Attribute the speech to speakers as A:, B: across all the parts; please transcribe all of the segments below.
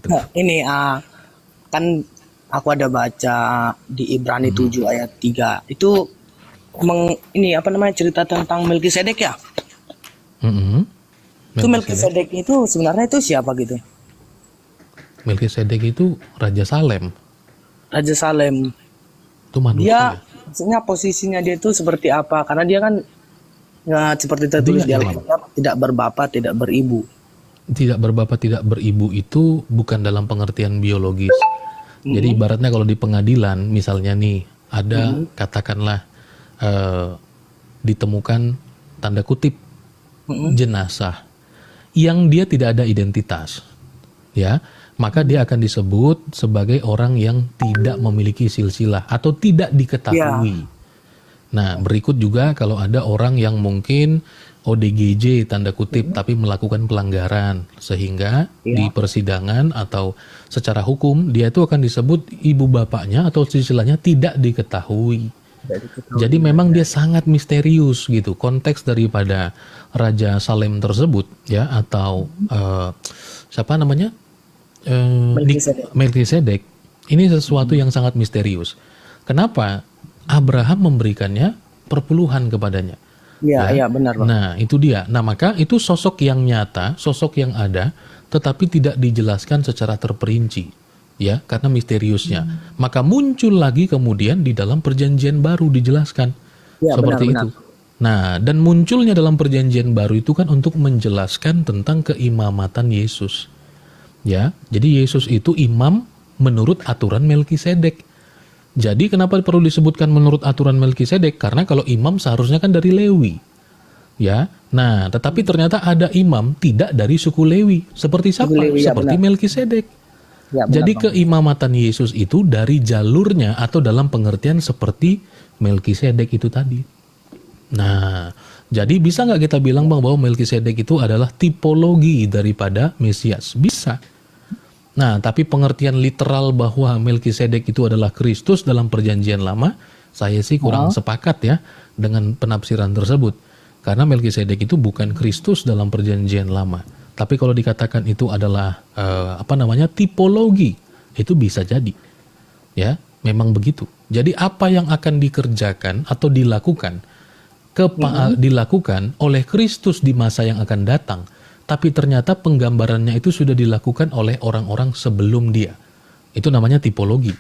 A: itu?
B: Nah, ini kan aku ada baca di Ibrani 7 ayat 3. Itu ini apa namanya, cerita tentang Melkisedek ya?
A: Mm-mm.
B: Itu
A: Melkisedek.
B: Melkisedek itu sebenarnya itu siapa gitu?
A: Melkisedek itu Raja Salem.
B: Raja Salem.
A: Itu
B: Dia
A: manusia.
B: maksudnya posisinya dia itu seperti apa? Karena dia kan ya, seperti tertulis di
A: Dia imam.
B: Alkitab, tidak berbapak, tidak beribu.
A: Tidak berbapak, tidak beribu itu bukan dalam pengertian biologis. Jadi ibaratnya kalau di pengadilan misalnya nih ada katakanlah ditemukan tanda kutip jenazah yang dia tidak ada identitas, ya, maka dia akan disebut sebagai orang yang tidak memiliki silsilah atau tidak diketahui. Nah, berikut juga kalau ada orang yang mungkin ODGJ tanda kutip tapi melakukan pelanggaran sehingga di persidangan atau secara hukum dia itu akan disebut ibu bapaknya atau silsilahnya tidak diketahui. Jadi memang dia sangat misterius gitu konteks daripada Raja Salem tersebut ya, atau siapa namanya, Melkisedek. Ini sesuatu yang sangat misterius. Kenapa Abraham memberikannya perpuluhan kepadanya?
B: Iya, benar, Bang.
A: Nah, itu dia. Nah, maka itu sosok yang nyata, sosok yang ada, tetapi tidak dijelaskan secara terperinci, ya, karena misteriusnya. Maka muncul lagi kemudian di dalam perjanjian baru dijelaskan, seperti itu. Nah, dan munculnya dalam perjanjian baru itu kan untuk menjelaskan tentang keimamatan Yesus, ya. Jadi Yesus itu imam menurut aturan Melkisedek. Jadi kenapa perlu disebutkan menurut aturan Melkisedek? Karena kalau imam seharusnya kan dari Lewi. Ya. Nah, tetapi ternyata ada imam tidak dari suku Lewi. Seperti siapa? Seperti Melkisedek. Jadi keimamatan Yesus itu dari jalurnya atau dalam pengertian seperti Melkisedek itu tadi. Nah, jadi bisa nggak kita bilang Bang bahwa Melkisedek itu adalah tipologi daripada Mesias? Bisa. Nah, tapi pengertian literal bahwa Melkisedek itu adalah Kristus dalam perjanjian lama, saya sih kurang sepakat ya dengan penafsiran tersebut. Karena Melkisedek itu bukan Kristus dalam perjanjian lama. Tapi kalau dikatakan itu adalah tipologi, itu bisa jadi. Ya, memang begitu. Jadi apa yang akan dikerjakan atau dilakukan dilakukan oleh Kristus di masa yang akan datang. Tapi ternyata penggambarannya itu sudah dilakukan oleh orang-orang sebelum dia. Itu namanya tipologi,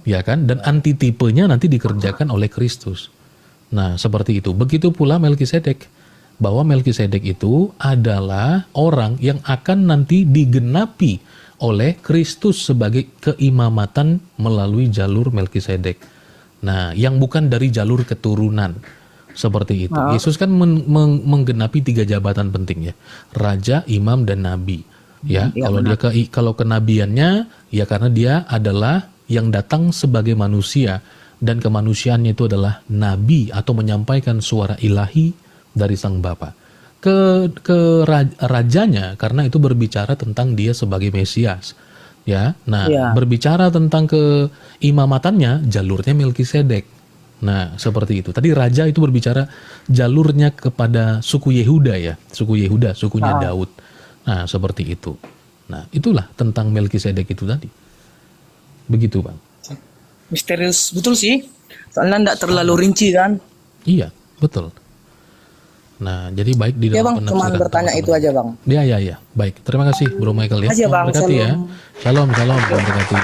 A: ya kan? Dan antitipenya nanti dikerjakan oleh Kristus. Nah, seperti itu. Begitu pula Melkisedek, bahwa Melkisedek itu adalah orang yang akan nanti digenapi oleh Kristus sebagai keimamatan melalui jalur Melkisedek. Nah, yang bukan dari jalur keturunan. Seperti itu. Yesus kan menggenapi 3 jabatan penting ya. Raja, imam, dan nabi. Ya, kalau kenabiannya ya karena dia adalah yang datang sebagai manusia dan kemanusiaannya itu adalah nabi atau menyampaikan suara ilahi dari Sang Bapa. Ke rajanya karena itu berbicara tentang dia sebagai Mesias. Ya. Nah, berbicara tentang keimamatannya jalurnya Melkisedek. Nah, seperti itu. Tadi raja itu berbicara jalurnya kepada suku Yehuda ya. Suku Yehuda, sukunya Daud. Nah, seperti itu. Nah, itulah tentang Melkisedek itu tadi. Begitu, Bang.
B: Misterius betul sih. Soalnya enggak terlalu rinci kan?
A: Iya, betul. Nah, jadi baik di dalam
B: penafsiran. Ya, Bang, cuma bertanya itu aja, Bang.
A: Ya. Baik. Terima kasih, Bro Michael ya.
B: Terima kasih, Bang.
A: Berkati ya. Shalom, shalom. Berkati.